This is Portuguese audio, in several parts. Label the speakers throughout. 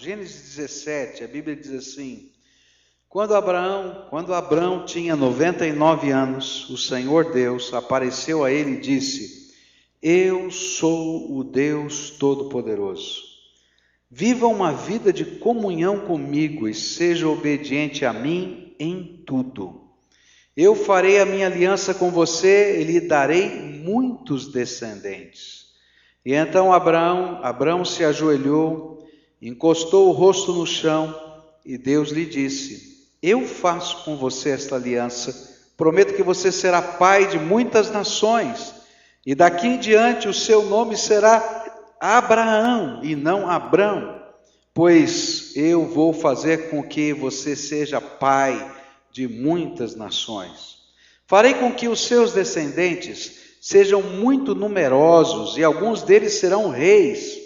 Speaker 1: Gênesis 17, a Bíblia diz assim: quando Abraão tinha 99 anos, o Senhor Deus apareceu a ele e disse: Eu sou o Deus Todo-Poderoso. Viva uma vida de comunhão comigo e seja obediente a mim em tudo. Eu farei a minha aliança com você e lhe darei muitos descendentes. E então Abraão se ajoelhou, encostou o rosto no chão e Deus lhe disse: Eu faço com você esta aliança, prometo que você será pai de muitas nações, e daqui em diante o seu nome será Abraão e não Abrão, pois eu vou fazer com que você seja pai de muitas nações. Farei com que os seus descendentes sejam muito numerosos e alguns deles serão reis.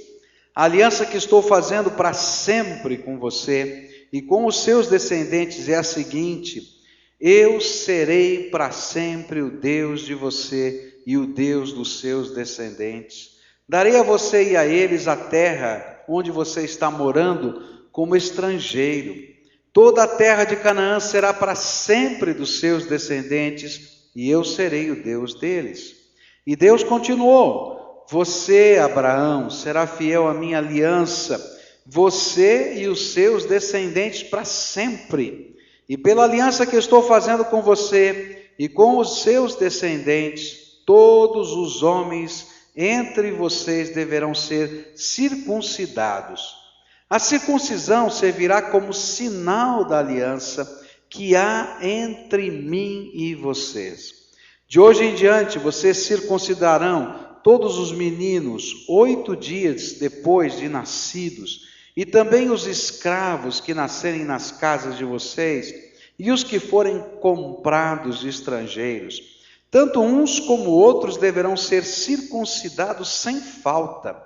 Speaker 1: A aliança que estou fazendo para sempre com você e com os seus descendentes é a seguinte: eu serei para sempre o Deus de você e o Deus dos seus descendentes. Darei a você e a eles a terra onde você está morando como estrangeiro. Toda a terra de Canaã será para sempre dos seus descendentes e eu serei o Deus deles. E Deus continuou: você, Abraão, será fiel à minha aliança, você e os seus descendentes para sempre. E pela aliança que estou fazendo com você e com os seus descendentes, todos os homens entre vocês deverão ser circuncidados. A circuncisão servirá como sinal da aliança que há entre mim e vocês. De hoje em diante, vocês circuncidarão todos os meninos 8 dias depois de nascidos, e também os escravos que nascerem nas casas de vocês, e os que forem comprados de estrangeiros. Tanto uns como outros deverão ser circuncidados sem falta.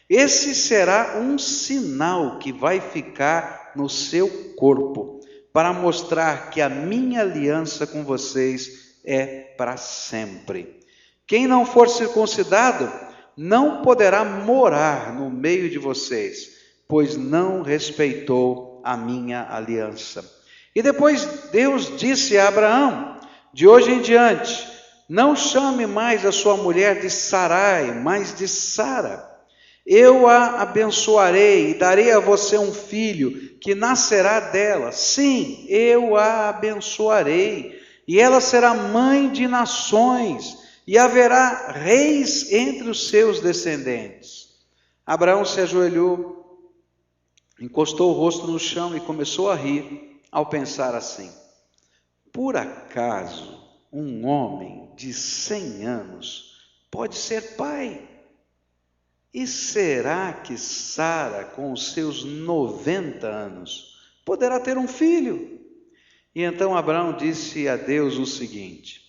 Speaker 1: Esse será um sinal que vai ficar no seu corpo, para mostrar que a minha aliança com vocês é para sempre. Quem não for circuncidado não poderá morar no meio de vocês, pois não respeitou a minha aliança. E depois Deus disse a Abraão: de hoje em diante, não chame mais a sua mulher de Sarai, mas de Sara. Eu a abençoarei e darei a você um filho que nascerá dela. Sim, eu a abençoarei, e ela será mãe de nações, e haverá reis entre os seus descendentes. Abraão se ajoelhou, encostou o rosto no chão e começou a rir, ao pensar assim: por acaso um homem de 100 anos pode ser pai? E será que Sara, com os seus 90 anos, poderá ter um filho? E então Abraão disse a Deus o seguinte: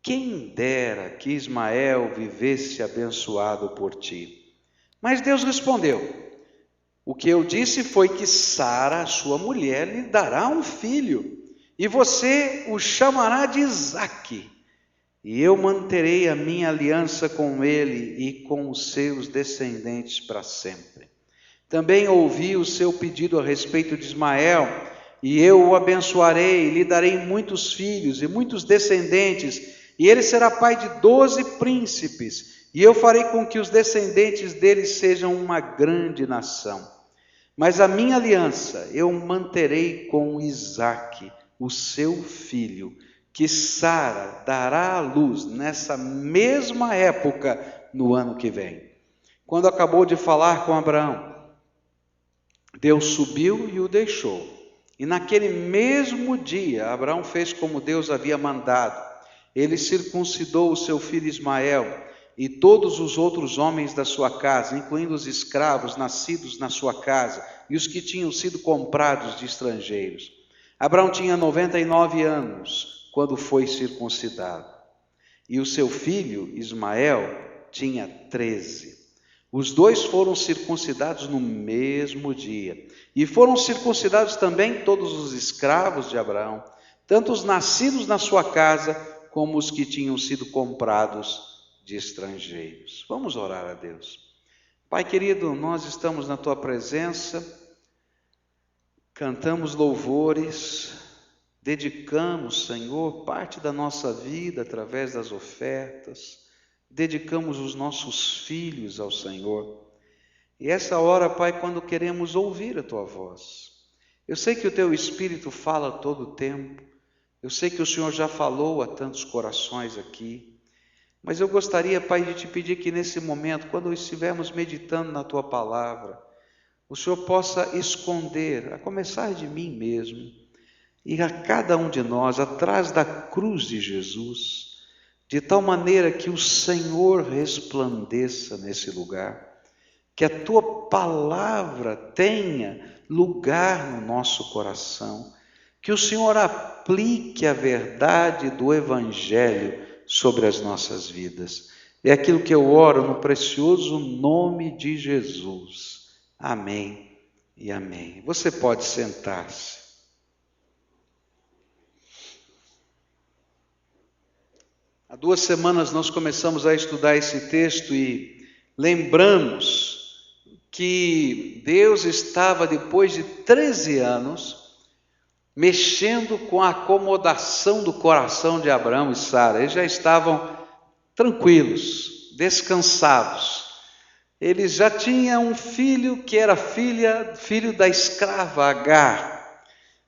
Speaker 1: quem dera que Ismael vivesse abençoado por ti. Mas Deus respondeu: o que eu disse foi que Sara, sua mulher, lhe dará um filho, e você o chamará de Isaque. E eu manterei a minha aliança com ele e com os seus descendentes para sempre. Também ouvi o seu pedido a respeito de Ismael, e eu o abençoarei, e lhe darei muitos filhos e muitos descendentes, e ele será pai de 12 príncipes, e eu farei com que os descendentes dele sejam uma grande nação. Mas a minha aliança eu manterei com Isaque, o seu filho, que Sara dará à luz nessa mesma época, no ano que vem. Quando acabou de falar com Abraão, Deus subiu e o deixou. E naquele mesmo dia, Abraão fez como Deus havia mandado. Ele circuncidou o seu filho Ismael e todos os outros homens da sua casa, incluindo os escravos nascidos na sua casa e os que tinham sido comprados de estrangeiros. Abraão tinha 99 anos quando foi circuncidado, e o seu filho Ismael tinha 13. Os dois foram circuncidados no mesmo dia, e foram circuncidados também todos os escravos de Abraão, tanto os nascidos na sua casa, como os que tinham sido comprados de estrangeiros. Vamos orar a Deus. Pai querido, nós estamos na Tua presença, cantamos louvores, dedicamos, Senhor, parte da nossa vida através das ofertas, dedicamos os nossos filhos ao Senhor. E essa hora, Pai, quando queremos ouvir a Tua voz, eu sei que o Teu Espírito fala todo o tempo, eu sei que o Senhor já falou a tantos corações aqui, mas eu gostaria, Pai, de Te pedir que nesse momento, quando estivermos meditando na Tua palavra, o Senhor possa esconder, a começar de mim mesmo, e a cada um de nós, atrás da cruz de Jesus, de tal maneira que o Senhor resplandeça nesse lugar, que a Tua palavra tenha lugar no nosso coração, que o Senhor aplique a verdade do Evangelho sobre as nossas vidas. É aquilo que eu oro no precioso nome de Jesus. Amém e amém. Você pode sentar-se. Há 2 semanas nós começamos a estudar esse texto e lembramos que Deus estava, depois de 13 anos, mexendo com a acomodação do coração de Abraão e Sara. Eles já estavam tranquilos, descansados. Eles já tinham um filho que era filho da escrava Agar.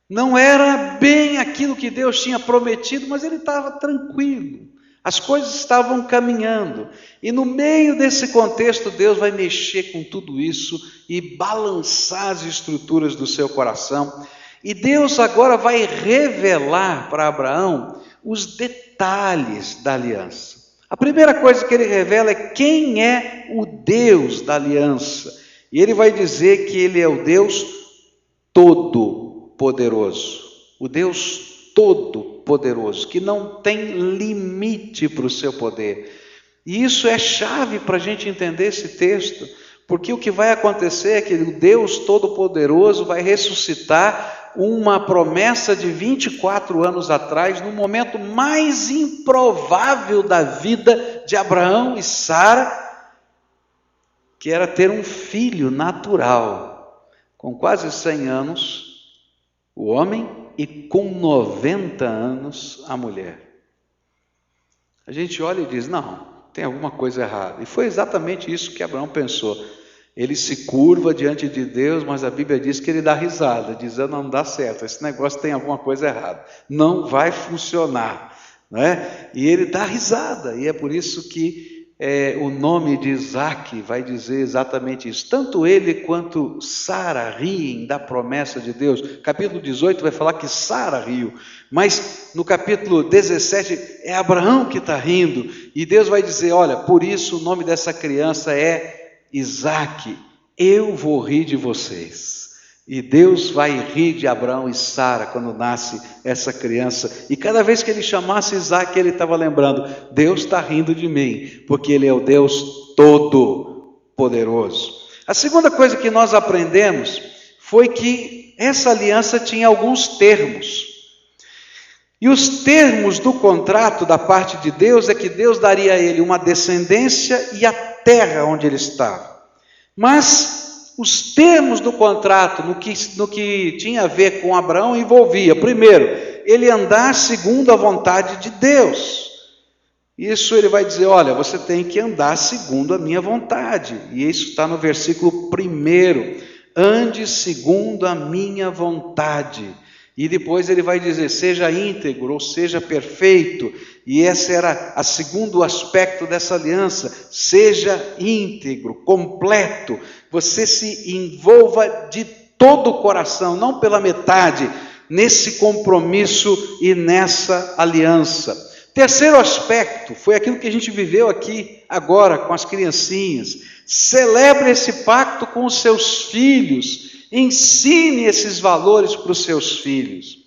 Speaker 1: Não era bem aquilo que Deus tinha prometido, mas ele estava tranquilo. As coisas estavam caminhando. E no meio desse contexto, Deus vai mexer com tudo isso e balançar as estruturas do seu coração. E Deus agora vai revelar para Abraão os detalhes da aliança. A primeira coisa que ele revela é quem é o Deus da aliança. E ele vai dizer que ele é o Deus Todo-Poderoso. O Deus Todo-Poderoso, que não tem limite para o seu poder. E isso é chave para a gente entender esse texto, porque o que vai acontecer é que o Deus Todo-Poderoso vai ressuscitar uma promessa de 24 anos atrás, no momento mais improvável da vida de Abraão e Sara, que era ter um filho natural, com quase 100 anos, o homem, e com 90 anos, a mulher. A gente olha e diz, não, tem alguma coisa errada. E foi exatamente isso que Abraão pensou. Ele se curva diante de Deus, mas a Bíblia diz que ele dá risada, dizendo, não dá certo, esse negócio tem alguma coisa errada, não vai funcionar, né? E ele dá risada, e é por isso que o nome de Isaac vai dizer exatamente isso. Tanto ele quanto Sara riem da promessa de Deus. Capítulo 18 vai falar que Sara riu, mas no capítulo 17 é Abraão que está rindo, e Deus vai dizer, olha, por isso o nome dessa criança é Isaac, eu vou rir de vocês. E Deus vai rir de Abraão e Sara quando nasce essa criança. E cada vez que ele chamasse Isaac, ele estava lembrando, Deus está rindo de mim, porque Ele é o Deus Todo-Poderoso. A segunda coisa que nós aprendemos foi que essa aliança tinha alguns termos. E os termos do contrato da parte de Deus é que Deus daria a ele uma descendência e a terra onde ele estava. Mas os termos do contrato, no que tinha a ver com Abraão, envolvia, primeiro, ele andar segundo a vontade de Deus. Isso ele vai dizer, olha, você tem que andar segundo a minha vontade. E isso está no versículo 1, ande segundo a minha vontade. E depois ele vai dizer, seja íntegro, ou seja perfeito. E esse era o segundo aspecto dessa aliança, seja íntegro, completo. Você se envolva de todo o coração, não pela metade, nesse compromisso e nessa aliança. Terceiro aspecto, foi aquilo que a gente viveu aqui agora com as criancinhas. Celebre esse pacto com os seus filhos. Ensine esses valores para os seus filhos.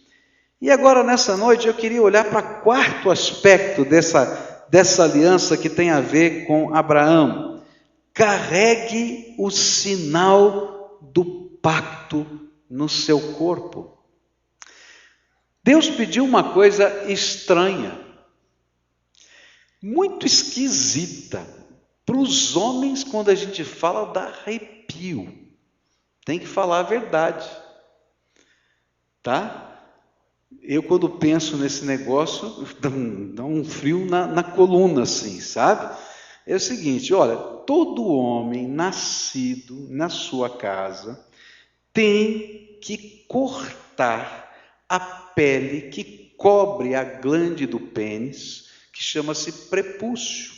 Speaker 1: E agora, nessa noite, eu queria olhar para o quarto aspecto dessa aliança que tem a ver com Abraão. Carregue o sinal do pacto no seu corpo. Deus pediu uma coisa estranha, muito esquisita. Para os homens, quando a gente fala, dá arrepio. Tem que falar a verdade. tá? Eu, quando penso nesse negócio, dá um frio na coluna, assim, sabe? É o seguinte, olha, todo homem nascido na sua casa tem que cortar a pele que cobre a glande do pênis, que chama-se prepúcio.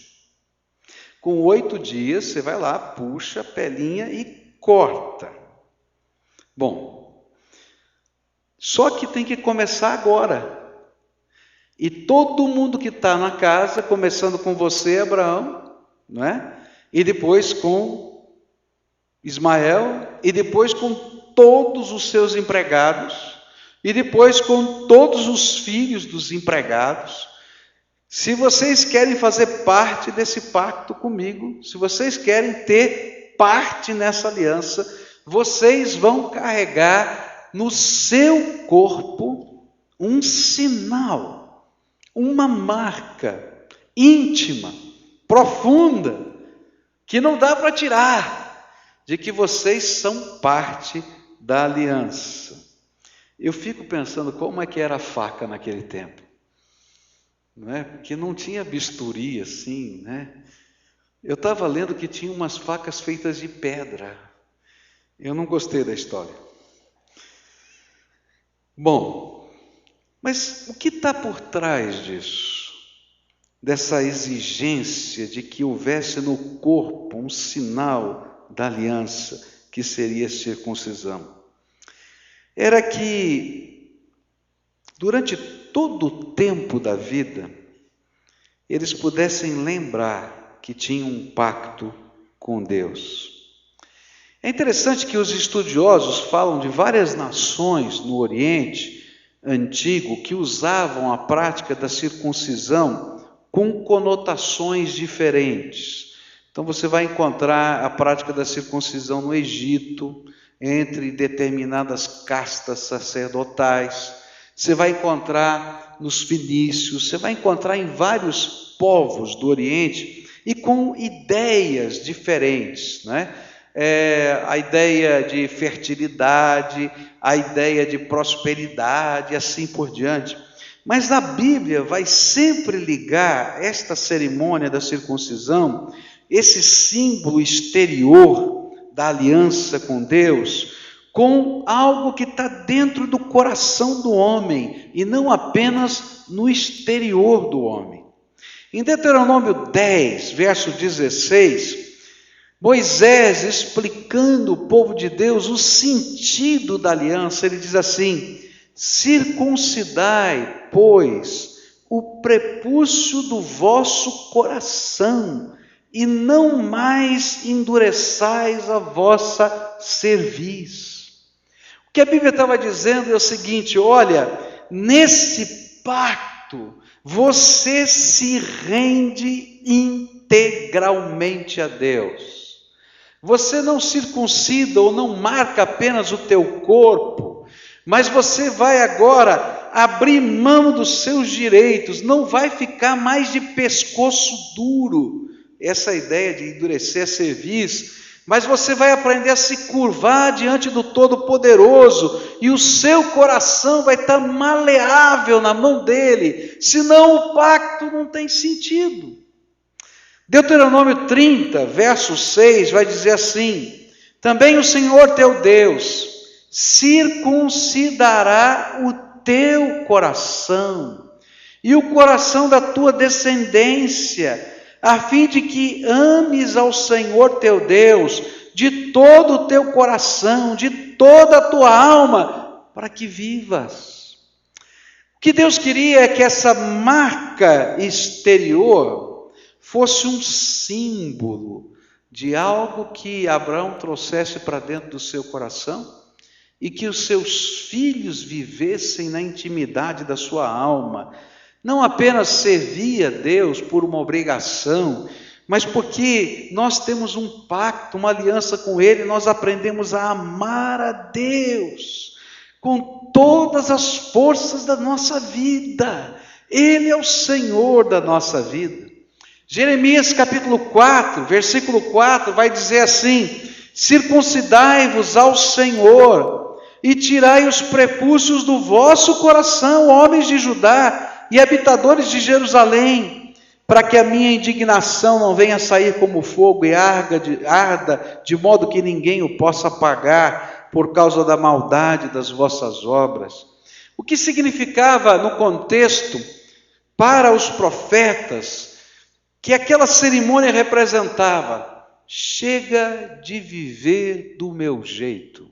Speaker 1: Com 8 dias, você vai lá, puxa a pelinha e corta. Bom, só que tem que começar agora. E todo mundo que está na casa, começando com você, Abraão, não é? E depois com Ismael, e depois com todos os seus empregados, e depois com todos os filhos dos empregados. Se vocês querem fazer parte desse pacto comigo, se vocês querem ter parte nessa aliança, vocês vão carregar no seu corpo um sinal, uma marca íntima, profunda, que não dá para tirar, de que vocês são parte da aliança. Eu fico pensando como é que era a faca naquele tempo. Não é? Porque não tinha bisturi assim, né? Eu estava lendo que tinha umas facas feitas de pedra. Eu não gostei da história. Bom, mas o que está por trás disso? Dessa exigência de que houvesse no corpo um sinal da aliança, que seria a circuncisão. Era que, durante todo o tempo da vida, eles pudessem lembrar que tinham um pacto com Deus. É interessante que os estudiosos falam de várias nações no Oriente Antigo que usavam a prática da circuncisão com conotações diferentes. Então você vai encontrar a prática da circuncisão no Egito, entre determinadas castas sacerdotais. Você vai encontrar nos fenícios, você vai encontrar em vários povos do Oriente e com ideias diferentes, né? A ideia de fertilidade, a ideia de prosperidade, assim por diante. Mas a Bíblia vai sempre ligar esta cerimônia da circuncisão, esse símbolo exterior da aliança com Deus, com algo que está dentro do coração do homem e não apenas no exterior do homem. Em Deuteronômio 10, verso 16, Moisés, explicando ao povo de Deus o sentido da aliança, ele diz assim: circuncidai, pois, o prepúcio do vosso coração, e não mais endureçais a vossa cerviz. O que a Bíblia estava dizendo é o seguinte: olha, nesse pacto, você se rende integralmente a Deus. Você não circuncida ou não marca apenas o teu corpo, mas você vai agora abrir mão dos seus direitos, não vai ficar mais de pescoço duro, essa ideia de endurecer a cerviz, mas você vai aprender a se curvar diante do Todo-Poderoso, e o seu coração vai estar maleável na mão dele, senão o pacto não tem sentido. Deuteronômio 30, verso 6, vai dizer assim: também o Senhor teu Deus circuncidará o teu coração e o coração da tua descendência, a fim de que ames ao Senhor teu Deus de todo o teu coração, de toda a tua alma, para que vivas. O que Deus queria é que essa marca exterior fosse um símbolo de algo que Abraão trouxesse para dentro do seu coração e que os seus filhos vivessem na intimidade da sua alma. Não apenas servir a Deus por uma obrigação, mas porque nós temos um pacto, uma aliança com Ele, nós aprendemos a amar a Deus com todas as forças da nossa vida. Ele é o Senhor da nossa vida. Jeremias capítulo 4, versículo 4, vai dizer assim: circuncidai-vos ao Senhor, e tirai os prepúcios do vosso coração, homens de Judá e habitadores de Jerusalém, para que a minha indignação não venha sair como fogo e arda, de modo que ninguém o possa apagar por causa da maldade das vossas obras. O que significava no contexto para os profetas que aquela cerimônia representava: chega de viver do meu jeito.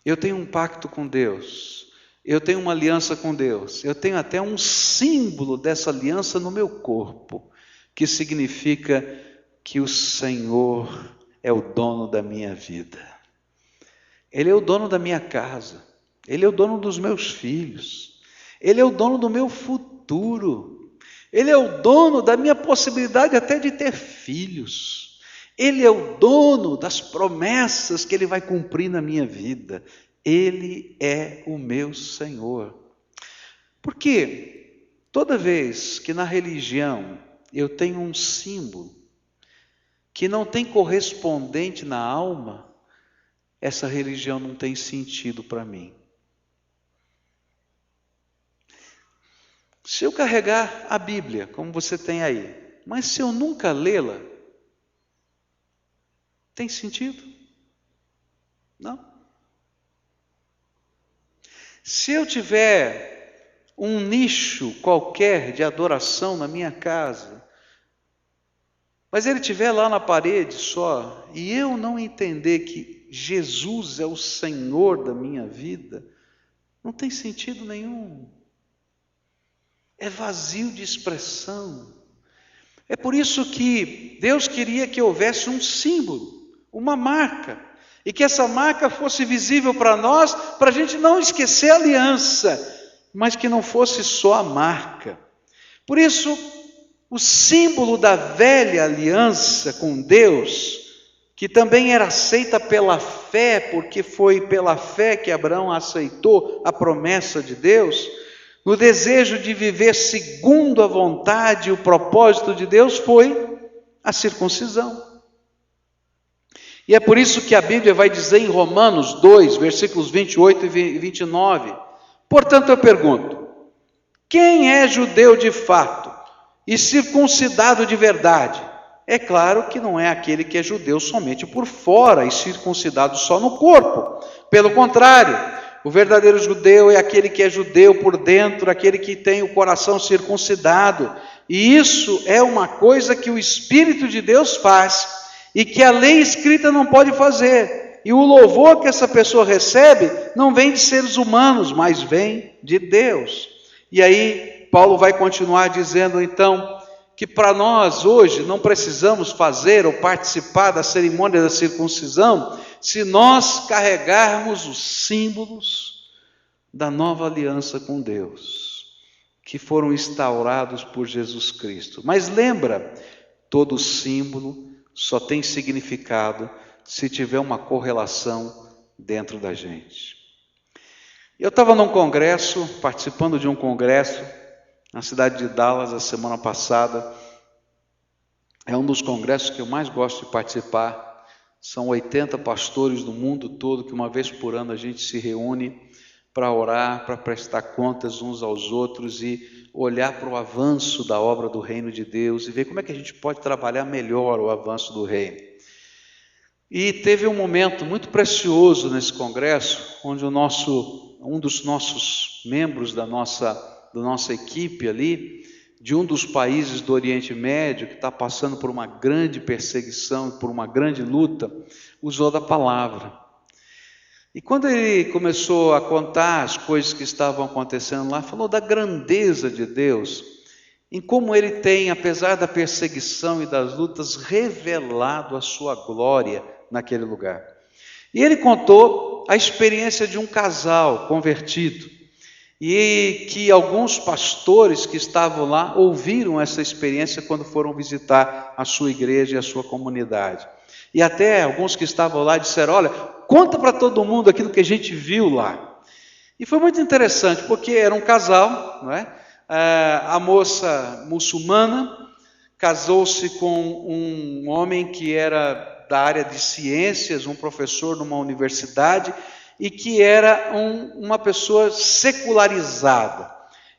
Speaker 1: Eu tenho um pacto com Deus, eu tenho uma aliança com Deus, eu tenho até um símbolo dessa aliança no meu corpo, que significa que o Senhor é o dono da minha vida. Ele é o dono da minha casa, Ele é o dono dos meus filhos, Ele é o dono do meu futuro, Ele é o dono da minha possibilidade até de ter filhos. Ele é o dono das promessas que Ele vai cumprir na minha vida. Ele é o meu Senhor. Porque toda vez que na religião eu tenho um símbolo que não tem correspondente na alma, essa religião não tem sentido para mim. Se eu carregar a Bíblia, como você tem aí, mas se eu nunca lê-la, tem sentido? Não. Se eu tiver um nicho qualquer de adoração na minha casa, mas ele estiver lá na parede só, e eu não entender que Jesus é o Senhor da minha vida, não tem sentido nenhum. É vazio de expressão. É por isso que Deus queria que houvesse um símbolo, uma marca, e que essa marca fosse visível para nós, para a gente não esquecer a aliança, mas que não fosse só a marca. Por isso, o símbolo da velha aliança com Deus, que também era aceita pela fé, porque foi pela fé que Abraão aceitou a promessa de Deus, no desejo de viver segundo a vontade e o propósito de Deus, foi a circuncisão. E é por isso que a Bíblia vai dizer em Romanos 2, versículos 28 e 29, portanto eu pergunto, quem é judeu de fato e circuncidado de verdade? É claro que não é aquele que é judeu somente por fora e circuncidado só no corpo. Pelo contrário, o verdadeiro judeu é aquele que é judeu por dentro, aquele que tem o coração circuncidado. E isso é uma coisa que o Espírito de Deus faz e que a lei escrita não pode fazer. E o louvor que essa pessoa recebe não vem de seres humanos, mas vem de Deus. E aí Paulo vai continuar dizendo então que para nós hoje não precisamos fazer ou participar da cerimônia da circuncisão se nós carregarmos os símbolos da nova aliança com Deus, que foram instaurados por Jesus Cristo. Mas lembra, todo símbolo só tem significado se tiver uma correlação dentro da gente. Eu estava num congresso, participando de um congresso, na cidade de Dallas, a semana passada. É um dos congressos que eu mais gosto de participar. São 80 pastores do mundo todo, que uma vez por ano a gente se reúne para orar, para prestar contas uns aos outros e olhar para o avanço da obra do reino de Deus e ver como é que a gente pode trabalhar melhor o avanço do reino. E teve um momento muito precioso nesse congresso, onde um dos nossos membros da nossa equipe ali, de um dos países do Oriente Médio, que está passando por uma grande perseguição, por uma grande luta, usou da palavra. E quando ele começou a contar as coisas que estavam acontecendo lá, falou da grandeza de Deus, em como Ele tem, apesar da perseguição e das lutas, revelado a sua glória naquele lugar. E ele contou a experiência de um casal convertido, e que alguns pastores que estavam lá ouviram essa experiência quando foram visitar a sua igreja e a sua comunidade. E até alguns que estavam lá disseram, olha, conta para todo mundo aquilo que a gente viu lá. E foi muito interessante, porque era um casal, não é? A moça muçulmana casou-se com um homem que era da área de ciências, um professor numa universidade, e que era uma pessoa secularizada.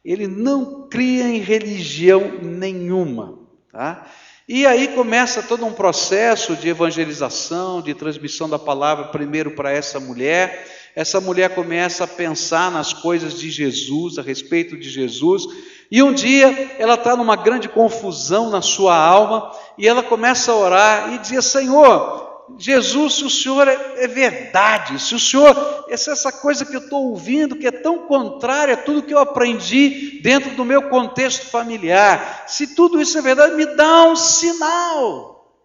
Speaker 1: Ele não cria em religião nenhuma, tá? E aí começa todo um processo de evangelização, de transmissão da palavra, primeiro para essa mulher. Essa mulher começa a pensar nas coisas de Jesus, a respeito de Jesus, e um dia ela está numa grande confusão na sua alma, e ela começa a orar e dizer: Senhor, Jesus, se o Senhor é verdade, se o Senhor, essa coisa que eu estou ouvindo, que é tão contrária a tudo que eu aprendi dentro do meu contexto familiar, se tudo isso é verdade, me dá um sinal.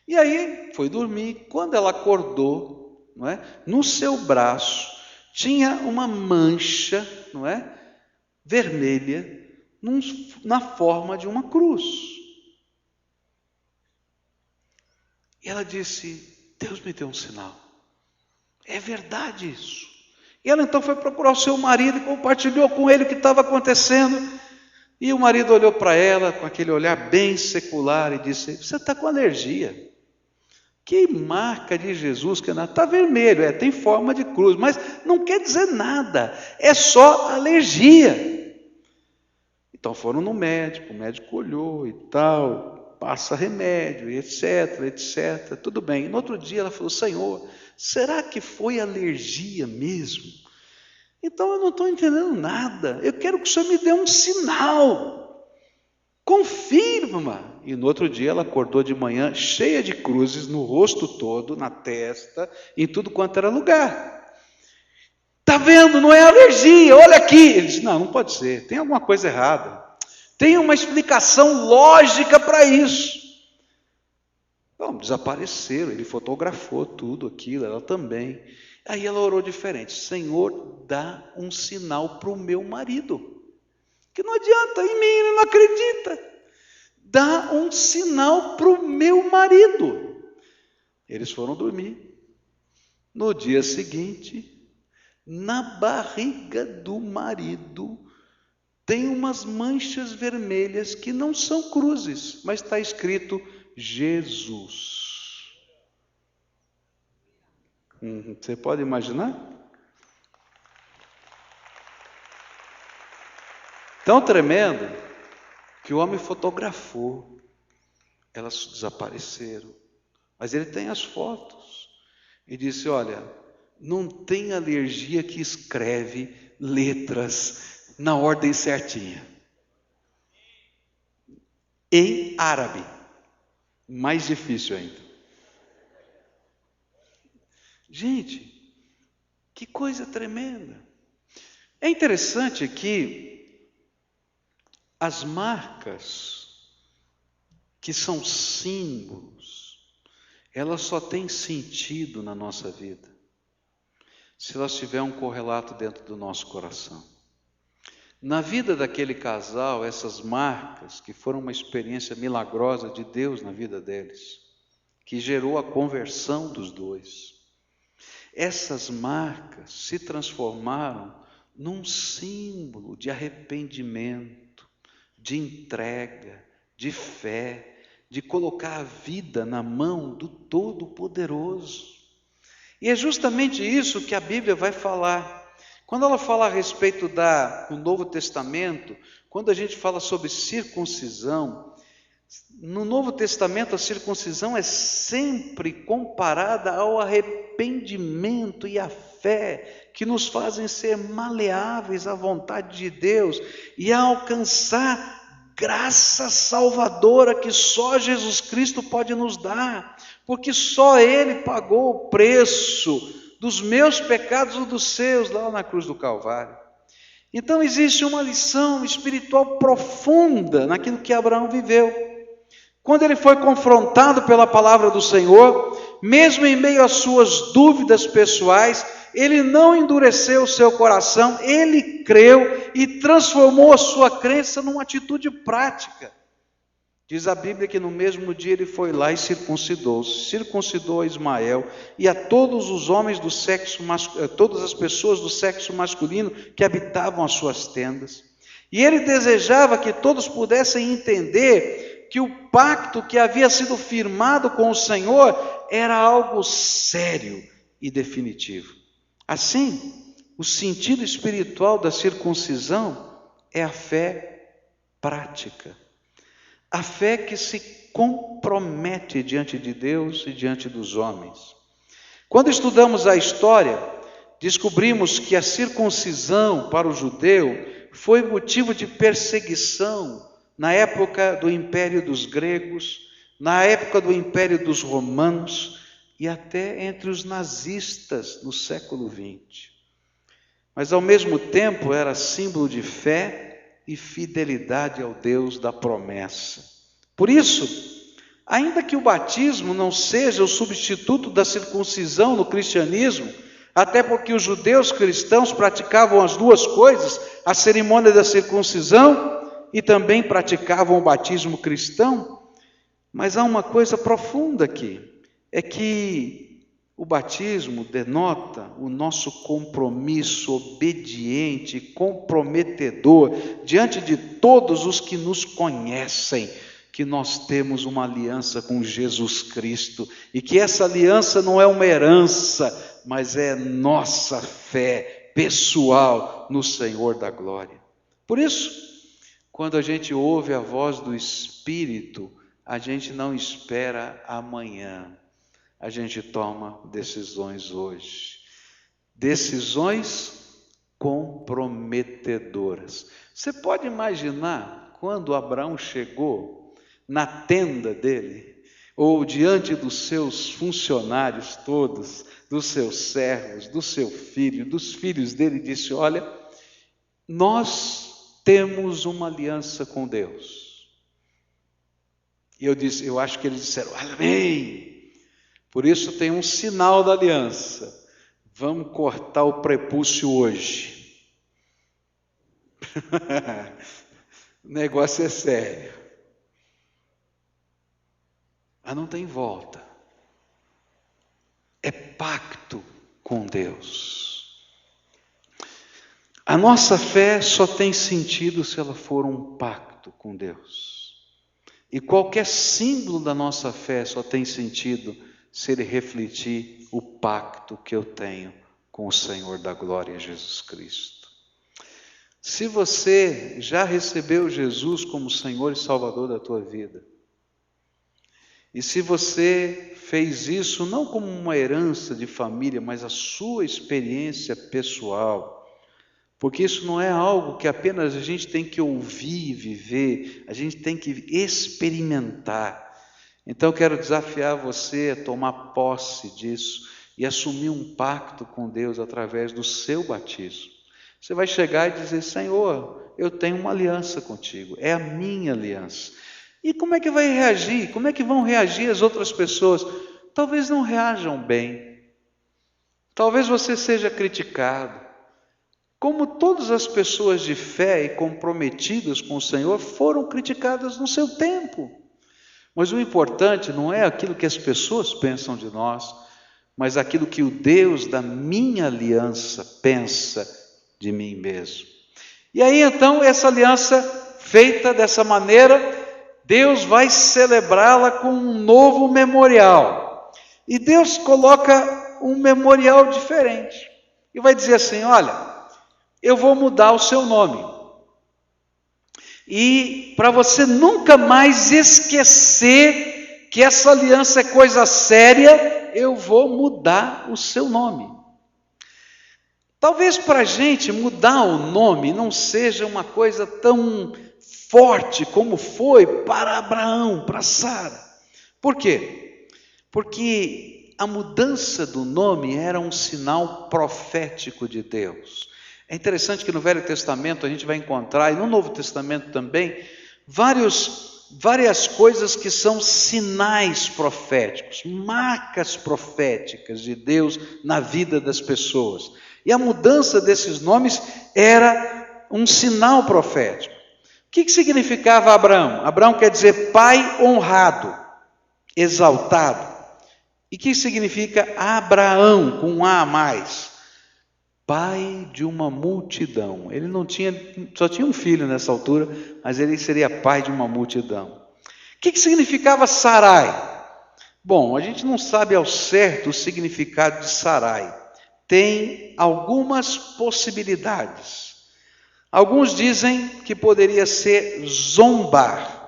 Speaker 1: E aí foi dormir. Quando ela acordou, não é? No seu braço tinha uma mancha, não é? Vermelha, na forma de uma cruz. E ela disse: Deus me deu um sinal. É verdade isso. E ela então foi procurar o seu marido e compartilhou com ele o que estava acontecendo. E o marido olhou para ela com aquele olhar bem secular e disse: você está com alergia. Que marca de Jesus que nada? Está vermelho, tem forma de cruz, mas não quer dizer nada, é só alergia. Então foram no médico, o médico olhou e tal, passa remédio, etc, etc, tudo bem. No outro dia ela falou: Senhor, será que foi alergia mesmo? Então eu não estou entendendo nada, eu quero que o Senhor me dê um sinal, confirma. E no outro dia ela acordou de manhã cheia de cruzes no rosto todo, na testa, em tudo quanto era lugar. Está vendo? Não é alergia, olha aqui. Ele disse: não pode ser, tem alguma coisa errada. Tem uma explicação lógica para isso. Bom, desapareceram, ele fotografou tudo aquilo, ela também. Aí ela orou diferente: Senhor, dá um sinal para o meu marido. Que não adianta, em mim ele não acredita. Dá um sinal para o meu marido. Eles foram dormir. No dia seguinte, na barriga do marido, tem umas manchas vermelhas que não são cruzes, mas está escrito Jesus. Você pode imaginar? Tão tremendo que o homem fotografou, elas desapareceram, mas ele tem as fotos, e disse: olha, não tem alergia que escreve letras na ordem certinha, em árabe, mais difícil ainda. Gente, que coisa tremenda. É interessante que as marcas, que são símbolos, elas só têm sentido na nossa vida se elas tiverem um correlato dentro do nosso coração. Na vida daquele casal, essas marcas, que foram uma experiência milagrosa de Deus na vida deles, que gerou a conversão dos dois, essas marcas se transformaram num símbolo de arrependimento, de entrega, de fé, de colocar a vida na mão do Todo-Poderoso. E é justamente isso que a Bíblia vai falar. Quando ela fala a respeito do Novo Testamento, quando a gente fala sobre circuncisão, no Novo Testamento a circuncisão é sempre comparada ao arrependimento e à fé, que nos fazem ser maleáveis à vontade de Deus e a alcançar graça salvadora que só Jesus Cristo pode nos dar, porque só Ele pagou o preço dos meus pecados ou dos seus lá na cruz do Calvário. Então existe uma lição espiritual profunda naquilo que Abraão viveu. Quando ele foi confrontado pela palavra do Senhor, mesmo em meio às suas dúvidas pessoais, ele não endureceu o seu coração, ele creu e transformou a sua crença numa atitude prática. Diz a Bíblia que no mesmo dia ele foi lá e circuncidou a Ismael e a todos os homens do sexo masculino, todas as pessoas do sexo masculino que habitavam as suas tendas. E ele desejava que todos pudessem entender que o pacto que havia sido firmado com o Senhor era algo sério e definitivo. Assim, o sentido espiritual da circuncisão é a fé prática. A fé que se compromete diante de Deus e diante dos homens. Quando estudamos a história, descobrimos que a circuncisão para o judeu foi motivo de perseguição na época do Império dos Gregos, na época do Império dos Romanos e até entre os nazistas no século XX. Mas ao mesmo tempo era símbolo de fé e fidelidade ao Deus da promessa. Por isso, ainda que o batismo não seja o substituto da circuncisão no cristianismo, até porque os judeus cristãos praticavam as duas coisas, a cerimônia da circuncisão e também praticavam o batismo cristão, mas há uma coisa profunda aqui, é que o batismo denota o nosso compromisso obediente, comprometedor, diante de todos os que nos conhecem, que nós temos uma aliança com Jesus Cristo, e que essa aliança não é uma herança, mas é nossa fé pessoal no Senhor da glória. Por isso, quando a gente ouve a voz do Espírito, a gente não espera amanhã, a gente toma decisões hoje. Decisões comprometedoras. Você pode imaginar quando Abraão chegou na tenda dele, ou diante dos seus funcionários todos, dos seus servos, do seu filho, dos filhos dele, disse: olha, nós temos uma aliança com Deus. E eu acho que eles disseram: amém. Por isso tem um sinal da aliança. Vamos cortar o prepúcio hoje. O negócio é sério. Mas não tem volta. É pacto com Deus. A nossa fé só tem sentido se ela for um pacto com Deus. E qualquer símbolo da nossa fé só tem sentido se ele refletir o pacto que eu tenho com o Senhor da glória, Jesus Cristo. Se você já recebeu Jesus como Senhor e Salvador da tua vida, e se você fez isso não como uma herança de família, mas a sua experiência pessoal, porque isso não é algo que apenas a gente tem que ouvir e viver, a gente tem que experimentar. Então eu quero desafiar você a tomar posse disso e assumir um pacto com Deus através do seu batismo. Você vai chegar e dizer: Senhor, eu tenho uma aliança contigo, é a minha aliança. E como é que vai reagir? Como é que vão reagir as outras pessoas? Talvez não reajam bem. Talvez você seja criticado. Como todas as pessoas de fé e comprometidas com o Senhor foram criticadas no seu tempo. Mas o importante não é aquilo que as pessoas pensam de nós, mas aquilo que o Deus da minha aliança pensa de mim mesmo. E aí então essa aliança feita dessa maneira, Deus vai celebrá-la com um novo memorial. E Deus coloca um memorial diferente. E vai dizer assim: olha, eu vou mudar o seu nome. E para você nunca mais esquecer que essa aliança é coisa séria, eu vou mudar o seu nome. Talvez para a gente mudar o nome não seja uma coisa tão forte como foi para Abraão, para Sara. Por quê? Porque a mudança do nome era um sinal profético de Deus. É interessante que no Velho Testamento a gente vai encontrar, e no Novo Testamento também, várias coisas que são sinais proféticos, marcas proféticas de Deus na vida das pessoas. E a mudança desses nomes era um sinal profético. O que significava Abraão? Abraão quer dizer pai honrado, exaltado. E o que significa Abraão, com um A a mais? Pai de uma multidão. Ele só tinha um filho nessa altura, mas ele seria pai de uma multidão. que significava Sarai? Bom, a gente não sabe ao certo o significado de Sarai. Tem algumas possibilidades. Alguns dizem que poderia ser zombar.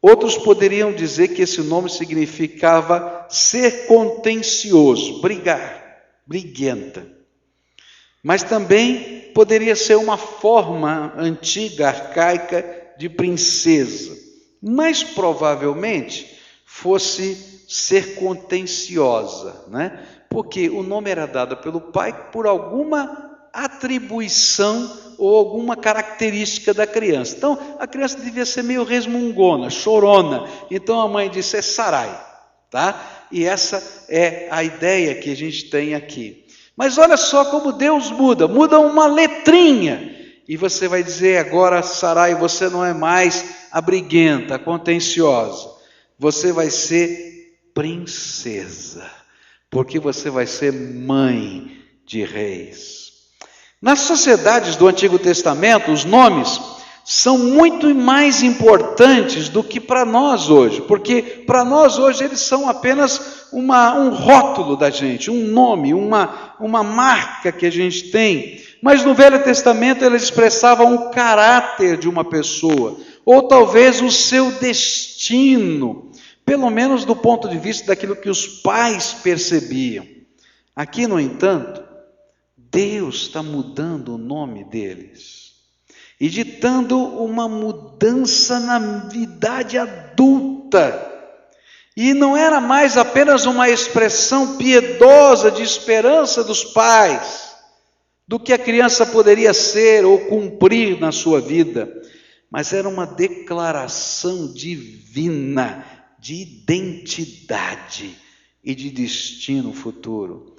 Speaker 1: Outros poderiam dizer que esse nome significava ser contencioso, brigar, briguenta. Mas também poderia ser uma forma antiga, arcaica, de princesa. Mais provavelmente fosse ser contenciosa, né? Porque o nome era dado pelo pai por alguma atribuição ou alguma característica da criança. Então, a criança devia ser meio resmungona, chorona. Então, a mãe disse, é Sarai, tá? E essa é a ideia que a gente tem aqui. Mas olha só como Deus muda uma letrinha. E você vai dizer agora, Sarai, você não é mais a briguenta, a contenciosa. Você vai ser princesa, porque você vai ser mãe de reis. Nas sociedades do Antigo Testamento, os nomes são muito mais importantes do que para nós hoje, porque para nós hoje eles são apenas um rótulo da gente, um nome, uma marca que a gente tem. Mas no Velho Testamento eles expressavam o caráter de uma pessoa, ou talvez o seu destino, pelo menos do ponto de vista daquilo que os pais percebiam. Aqui, no entanto, Deus está mudando o nome deles e ditando uma mudança na idade adulta. E não era mais apenas uma expressão piedosa de esperança dos pais, do que a criança poderia ser ou cumprir na sua vida, mas era uma declaração divina de identidade e de destino futuro.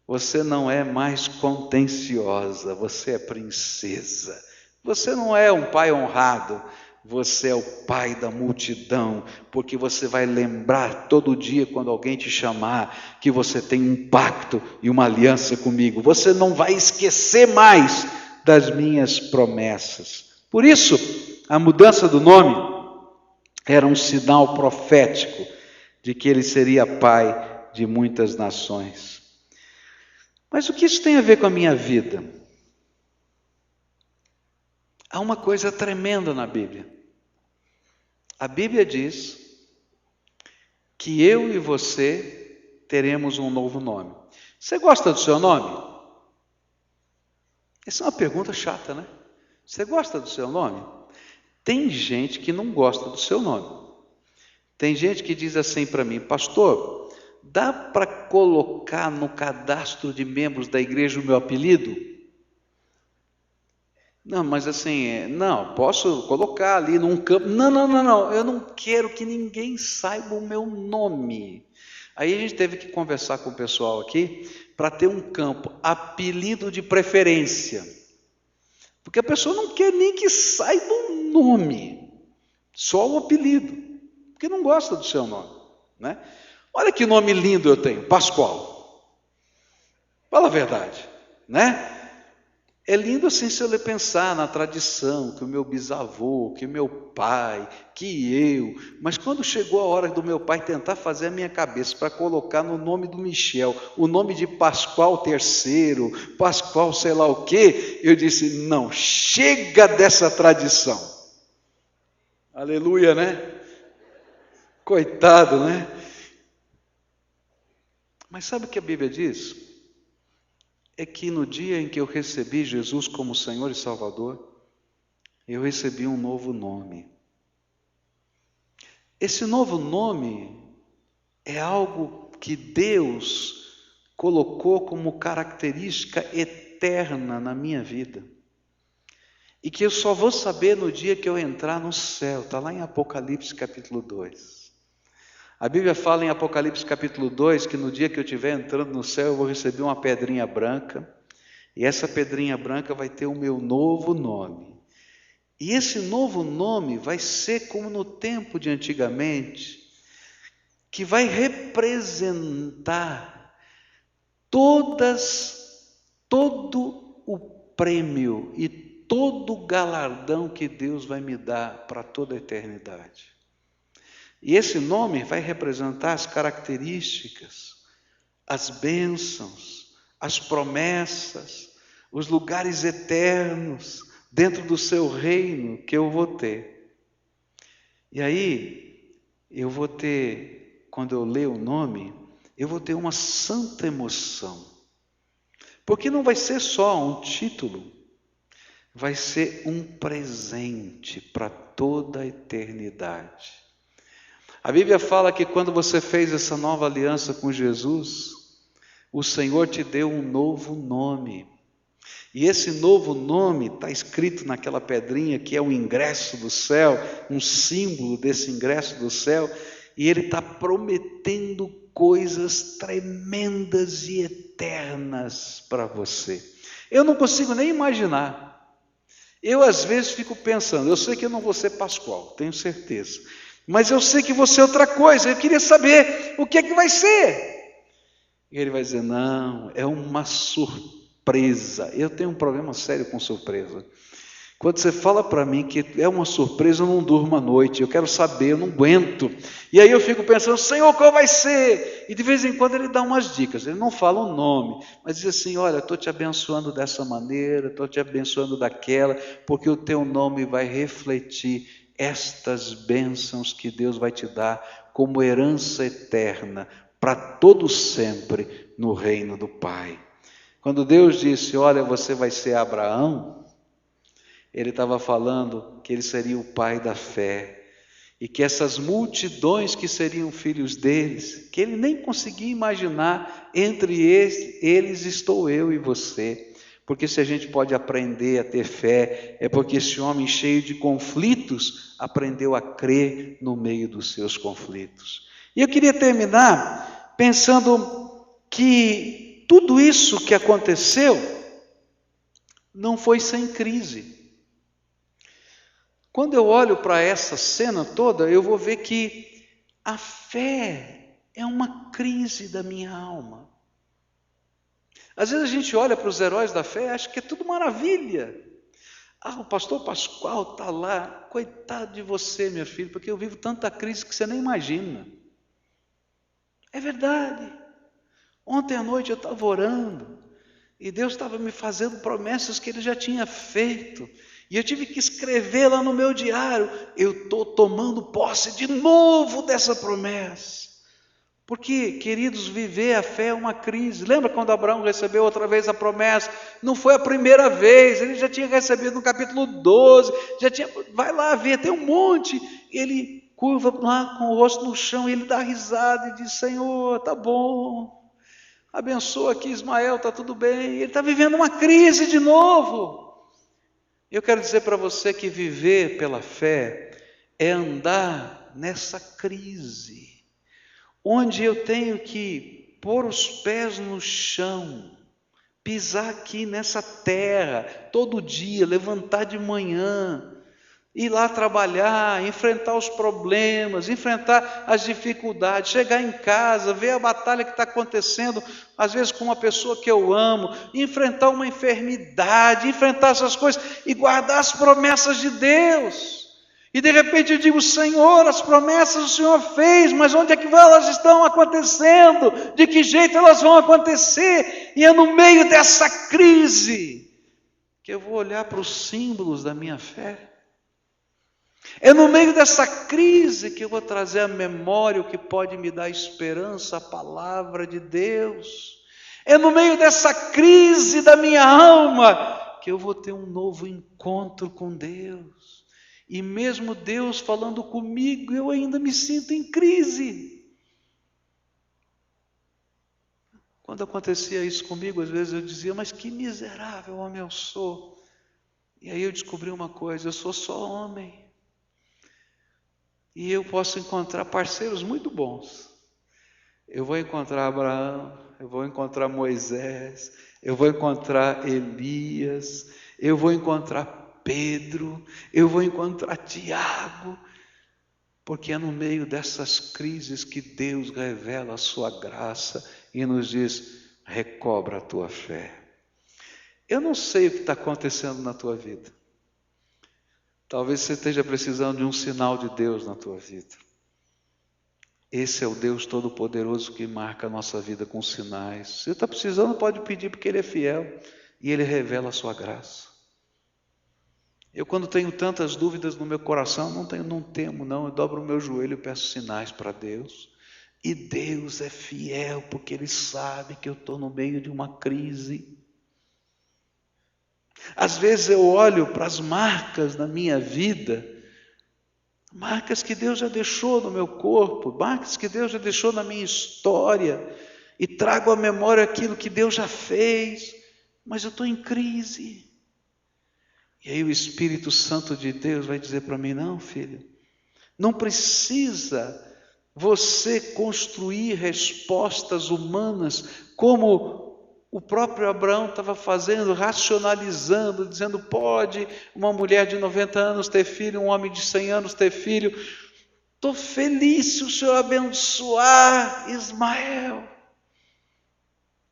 Speaker 1: Você não é mais contenciosa, você é princesa. Você não é um pai honrado, você é o pai da multidão, porque você vai lembrar todo dia quando alguém te chamar que você tem um pacto e uma aliança comigo. Você não vai esquecer mais das minhas promessas. Por isso, a mudança do nome era um sinal profético de que ele seria pai de muitas nações. Mas o que isso tem a ver com a minha vida? Há uma coisa tremenda na Bíblia. A Bíblia diz que eu e você teremos um novo nome. Você gosta do seu nome? Essa é uma pergunta chata, né? Você gosta do seu nome? Tem gente que não gosta do seu nome. Tem gente que diz assim para mim, pastor, dá para colocar no cadastro de membros da igreja o meu apelido? Não, mas assim, não, posso colocar ali num campo. Não, eu não quero que ninguém saiba o meu nome. Aí a gente teve que conversar com o pessoal aqui para ter um campo, apelido de preferência. Porque a pessoa não quer nem que saiba o nome, só o apelido, porque não gosta do seu nome, né? Olha que nome lindo eu tenho, Pascoal. Fala a verdade, né? É lindo assim se eu pensar na tradição, que o meu bisavô, que o meu pai, que eu. Mas quando chegou a hora do meu pai tentar fazer a minha cabeça para colocar no nome do Michel, o nome de Pascoal III, Pascoal sei lá o quê, eu disse, não, chega dessa tradição. Aleluia, né? Coitado, né? Mas sabe o que a Bíblia diz? É que no dia em que eu recebi Jesus como Senhor e Salvador, eu recebi um novo nome. Esse novo nome é algo que Deus colocou como característica eterna na minha vida. E que eu só vou saber no dia que eu entrar no céu. Está lá em Apocalipse capítulo 2. A Bíblia fala em Apocalipse capítulo 2 que no dia que eu estiver entrando no céu eu vou receber uma pedrinha branca e essa pedrinha branca vai ter o meu novo nome. E esse novo nome vai ser como no tempo de antigamente, que vai representar todo o prêmio e todo o galardão que Deus vai me dar para toda a eternidade. E esse nome vai representar as características, as bênçãos, as promessas, os lugares eternos dentro do seu reino que eu vou ter. E aí, eu vou ter, quando eu ler o nome, eu vou ter uma santa emoção. Porque não vai ser só um título, vai ser um presente para toda a eternidade. A Bíblia fala que quando você fez essa nova aliança com Jesus, o Senhor te deu um novo nome. E esse novo nome está escrito naquela pedrinha que é o ingresso do céu, um símbolo desse ingresso do céu, e Ele está prometendo coisas tremendas e eternas para você. Eu não consigo nem imaginar. Eu às vezes fico pensando, eu sei que eu não vou ser Pascoal, tenho certeza, mas eu sei que vou ser outra coisa, eu queria saber o que é que vai ser. E Ele vai dizer, não, é uma surpresa. Eu tenho um problema sério com surpresa. Quando você fala para mim que é uma surpresa, eu não durmo à noite, eu quero saber, eu não aguento. E aí eu fico pensando, Senhor, qual vai ser? E de vez em quando Ele dá umas dicas, Ele não fala o nome, mas diz assim, olha, estou te abençoando dessa maneira, estou te abençoando daquela, porque o teu nome vai refletir estas bênçãos que Deus vai te dar como herança eterna, para todo sempre no reino do Pai. Quando Deus disse, olha, você vai ser Abraão, Ele estava falando que ele seria o pai da fé, e que essas multidões que seriam filhos deles, que ele nem conseguia imaginar, entre eles estou eu e você. Porque se a gente pode aprender a ter fé, é porque esse homem cheio de conflitos aprendeu a crer no meio dos seus conflitos. E eu queria terminar pensando que tudo isso que aconteceu não foi sem crise. Quando eu olho para essa cena toda, eu vou ver que a fé é uma crise da minha alma. Às vezes a gente olha para os heróis da fé e acha que é tudo maravilha. Ah, o pastor Pascoal está lá, coitado de você, minha filha, porque eu vivo tanta crise que você nem imagina. É verdade. Ontem à noite eu estava orando e Deus estava me fazendo promessas que Ele já tinha feito. E eu tive que escrever lá no meu diário, eu estou tomando posse de novo dessa promessa. Porque, queridos, viver a fé é uma crise. Lembra quando Abraão recebeu outra vez a promessa? Não foi a primeira vez, ele já tinha recebido no capítulo 12, vai lá ver, tem um monte. Ele curva lá com o rosto no chão, e ele dá risada e diz, Senhor, tá bom, abençoa aqui Ismael, está tudo bem. Ele está vivendo uma crise de novo. Eu quero dizer para você que viver pela fé é andar nessa crise, onde eu tenho que pôr os pés no chão, pisar aqui nessa terra, todo dia, levantar de manhã, ir lá trabalhar, enfrentar os problemas, enfrentar as dificuldades, chegar em casa, ver a batalha que está acontecendo, às vezes com uma pessoa que eu amo, enfrentar uma enfermidade, enfrentar essas coisas e guardar as promessas de Deus. E de repente eu digo, Senhor, as promessas o Senhor fez, mas onde é que elas estão acontecendo? De que jeito elas vão acontecer? E é no meio dessa crise que eu vou olhar para os símbolos da minha fé. É no meio dessa crise que eu vou trazer à memória o que pode me dar esperança, a palavra de Deus. É no meio dessa crise da minha alma que eu vou ter um novo encontro com Deus. E mesmo Deus falando comigo, eu ainda me sinto em crise. Quando acontecia isso comigo, às vezes eu dizia, mas que miserável homem eu sou. E aí eu descobri uma coisa, eu sou só homem. E eu posso encontrar parceiros muito bons. Eu vou encontrar Abraão, eu vou encontrar Moisés, eu vou encontrar Elias, eu vou encontrar Pedro, eu vou encontrar Tiago, porque é no meio dessas crises que Deus revela a sua graça e nos diz, recobra a tua fé. Eu não sei o que está acontecendo na tua vida. Talvez você esteja precisando de um sinal de Deus na tua vida. Esse é o Deus Todo-Poderoso que marca a nossa vida com sinais. Se você está precisando, pode pedir, porque Ele é fiel e Ele revela a sua graça. Eu, quando tenho tantas dúvidas no meu coração, não temo, não. Eu dobro o meu joelho e peço sinais para Deus. E Deus é fiel, porque Ele sabe que eu estou no meio de uma crise. Às vezes eu olho para as marcas na minha vida, marcas que Deus já deixou no meu corpo, marcas que Deus já deixou na minha história, e trago à memória aquilo que Deus já fez, mas eu estou em crise. E aí o Espírito Santo de Deus vai dizer para mim: não, filho, não precisa você construir respostas humanas como o próprio Abraão estava fazendo, racionalizando, dizendo: pode uma mulher de 90 anos ter filho, um homem de 100 anos ter filho. Estou feliz se o Senhor abençoar Ismael.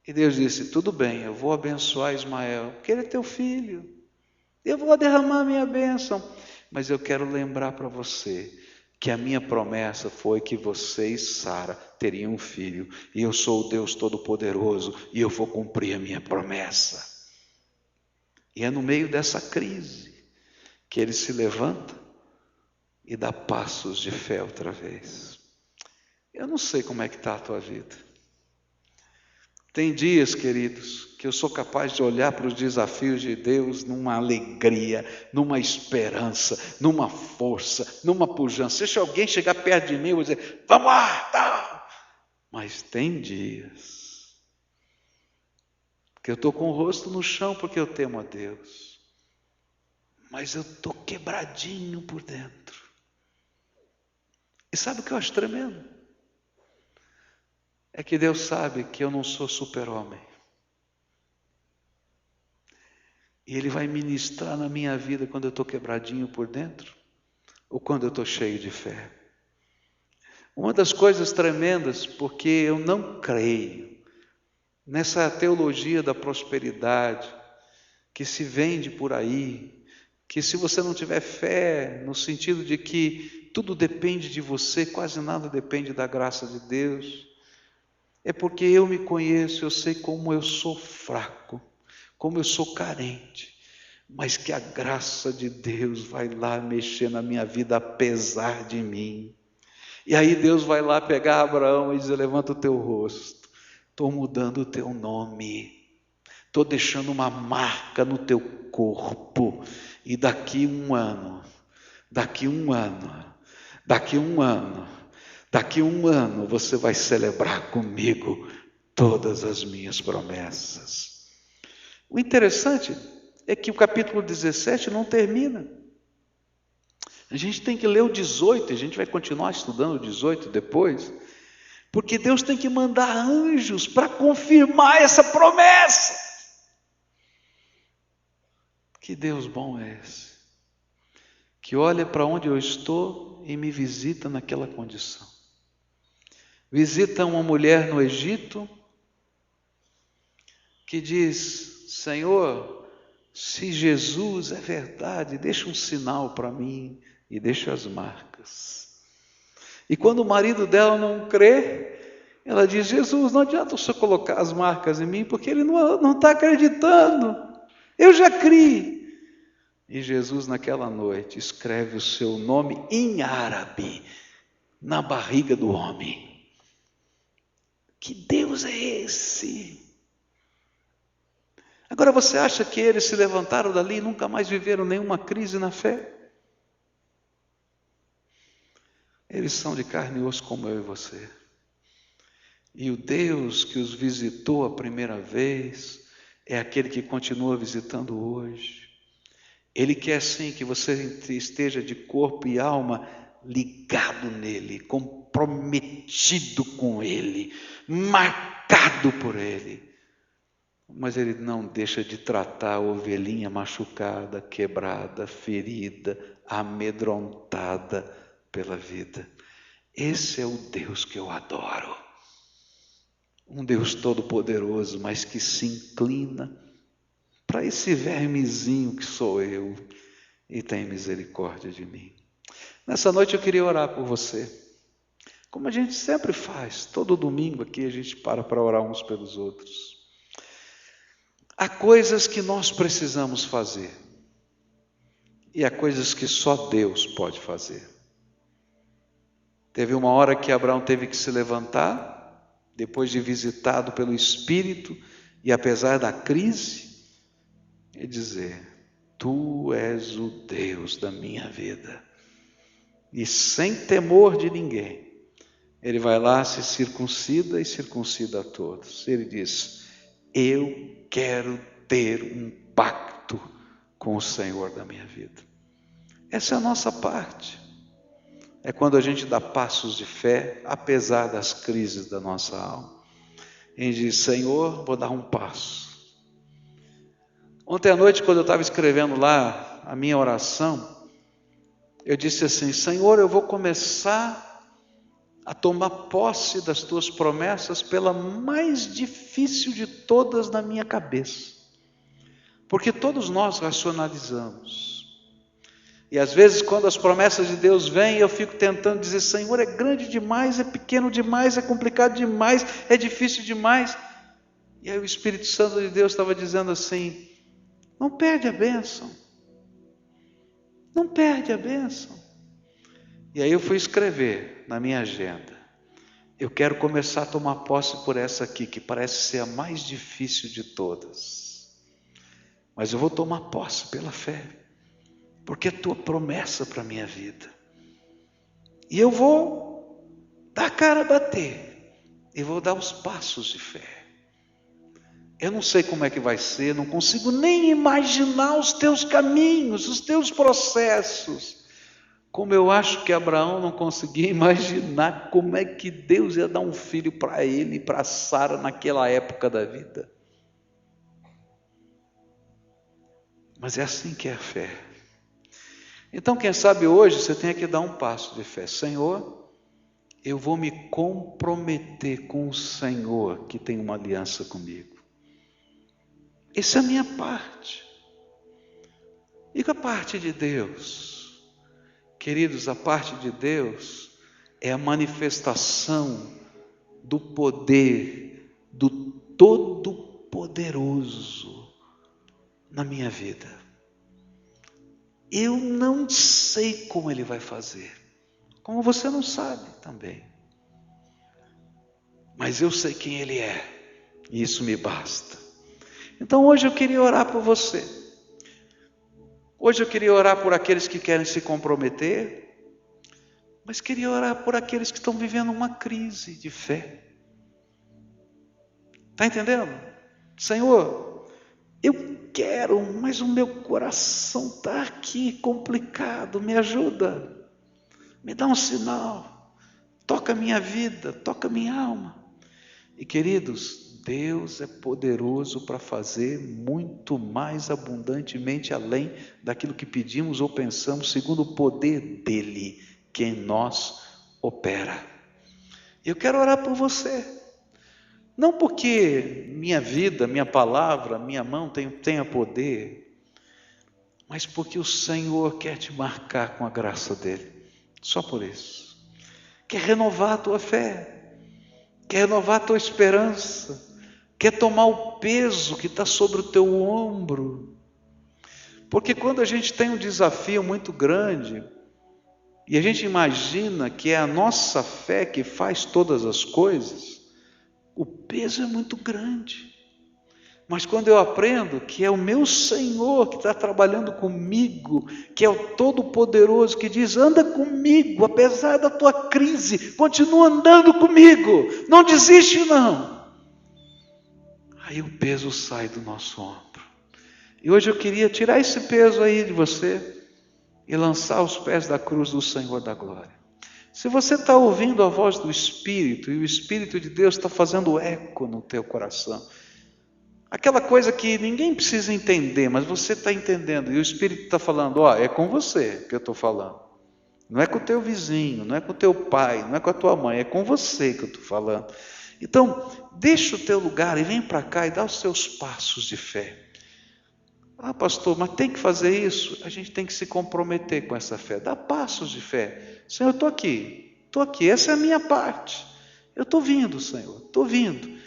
Speaker 1: E Deus disse: tudo bem, eu vou abençoar Ismael, porque ele é teu filho. Eu vou derramar a minha bênção. Mas eu quero lembrar para você que a minha promessa foi que você e Sara teriam um filho, e eu sou o Deus Todo-Poderoso, e eu vou cumprir a minha promessa. E é no meio dessa crise que ele se levanta e dá passos de fé outra vez. Eu não sei como é que está a tua vida. Tem dias, queridos, que eu sou capaz de olhar para os desafios de Deus numa alegria, numa esperança, numa força, numa pujança. Se alguém chegar perto de mim, eu vou dizer: vamos lá, tal. Mas tem dias que eu estou com o rosto no chão porque eu temo a Deus, mas eu estou quebradinho por dentro. E sabe o que eu acho tremendo? É que Deus sabe que eu não sou super-homem. E Ele vai ministrar na minha vida quando eu estou quebradinho por dentro, ou quando eu estou cheio de fé. Uma das coisas tremendas, porque eu não creio nessa teologia da prosperidade, que se vende por aí, que se você não tiver fé, no sentido de que tudo depende de você, quase nada depende da graça de Deus, é porque eu me conheço, eu sei como eu sou fraco, como eu sou carente, mas que a graça de Deus vai lá mexer na minha vida apesar de mim. E aí Deus vai lá pegar Abraão e dizer: levanta o teu rosto, estou mudando o teu nome, estou deixando uma marca no teu corpo, e daqui um ano você vai celebrar comigo todas as minhas promessas. O interessante é que o capítulo 17 não termina. A gente tem que ler o 18, a gente vai continuar estudando o 18 depois, porque Deus tem que mandar anjos para confirmar essa promessa. Que Deus bom é esse, que olha para onde eu estou e me visita naquela condição. Visita uma mulher no Egito que diz: Senhor, se Jesus é verdade, deixa um sinal para mim e deixa as marcas. E quando o marido dela não crê, ela diz: Jesus, não adianta o senhor colocar as marcas em mim, porque ele não está acreditando, eu já criei. E Jesus naquela noite escreve o seu nome em árabe na barriga do homem. Que Deus é esse? Agora você acha que eles se levantaram dali e nunca mais viveram nenhuma crise na fé? Eles são de carne e osso como eu e você. E o Deus que os visitou a primeira vez é aquele que continua visitando hoje. Ele quer sim que você esteja de corpo e alma ligado nele, comprometido com ele, marcado por ele. Mas ele não deixa de tratar a ovelhinha machucada, quebrada, ferida, amedrontada pela vida. Esse é o Deus que eu adoro. Um Deus todo-poderoso, mas que se inclina para esse vermezinho que sou eu e tem misericórdia de mim. Nessa noite eu queria orar por você. como a gente sempre faz, todo domingo aqui a gente para orar uns pelos outros. Há coisas que nós precisamos fazer, e há coisas que só Deus pode fazer. Teve uma hora que Abraão teve que se levantar, depois de visitado pelo Espírito, e apesar da crise, e dizer: Tu és o Deus da minha vida. E sem temor de ninguém, ele vai lá, se circuncida e circuncida a todos. Ele diz: eu quero ter um pacto com o Senhor da minha vida. Essa é a nossa parte. É quando a gente dá passos de fé, apesar das crises da nossa alma. A gente diz: Senhor, vou dar um passo. Ontem à noite, quando eu estava escrevendo lá a minha oração, eu disse assim: Senhor, eu vou começar a tomar posse das tuas promessas pela mais difícil de todas na minha cabeça. Porque todos nós racionalizamos. E às vezes quando as promessas de Deus vêm, eu fico tentando dizer: Senhor, é grande demais, é pequeno demais, é complicado demais, é difícil demais. E aí o Espírito Santo de Deus estava dizendo assim: não perde a bênção. Não perde a bênção. E aí eu fui escrever na minha agenda: eu quero começar a tomar posse por essa aqui, que parece ser a mais difícil de todas. Mas eu vou tomar posse pela fé, porque é tua promessa para a minha vida. E eu vou dar a cara a bater, e vou dar os passos de fé. Eu não sei como é que vai ser, não consigo nem imaginar os teus caminhos, os teus processos. Como eu acho que Abraão não conseguia imaginar como é que Deus ia dar um filho para ele e para Sara naquela época da vida. Mas é assim que é a fé. Então, quem sabe hoje você tem que dar um passo de fé. Senhor, eu vou me comprometer com o Senhor que tem uma aliança comigo. Essa é a minha parte. E a parte de Deus? Queridos, a parte de Deus é a manifestação do poder do Todo-Poderoso na minha vida. Eu não sei como Ele vai fazer, como você não sabe também. Mas eu sei quem Ele é, e isso me basta. Então hoje eu queria orar por você. Hoje eu queria orar por aqueles que querem se comprometer, mas queria orar por aqueles que estão vivendo uma crise de fé. Está entendendo? Senhor, eu quero, mas o meu coração está aqui complicado, me ajuda, me dá um sinal, toca a minha vida, toca a minha alma. E queridos, Deus é poderoso para fazer muito mais abundantemente além daquilo que pedimos ou pensamos, segundo o poder dEle, que em nós opera. Eu quero orar por você, não porque minha vida, minha palavra, minha mão tenha poder, mas porque o Senhor quer te marcar com a graça dEle, só por isso. Quer renovar a tua fé, quer renovar a tua esperança, quer tomar o peso que está sobre o teu ombro. Porque quando a gente tem um desafio muito grande, e a gente imagina que é a nossa fé que faz todas as coisas, o peso é muito grande. Mas quando eu aprendo que é o meu Senhor que está trabalhando comigo, que é o Todo-Poderoso, que diz: anda comigo, apesar da tua crise, continua andando comigo, não desiste não. Aí o peso sai do nosso ombro. E hoje eu queria tirar esse peso aí de você e lançar aos pés da cruz do Senhor da glória. Se você está ouvindo a voz do Espírito, e o Espírito de Deus está fazendo eco no teu coração, aquela coisa que ninguém precisa entender, mas você está entendendo, e o Espírito está falando: ó, é com você que eu estou falando. Não é com o teu vizinho, não é com o teu pai, não é com a tua mãe, é com você que eu estou falando. Então, deixa o teu lugar e vem para cá e dá os seus passos de fé. Ah, pastor, mas tem que fazer isso? A gente tem que se comprometer com essa fé. Dá passos de fé. Senhor, eu estou aqui. estou aqui, essa é a minha parte. Eu estou vindo, Senhor, estou vindo.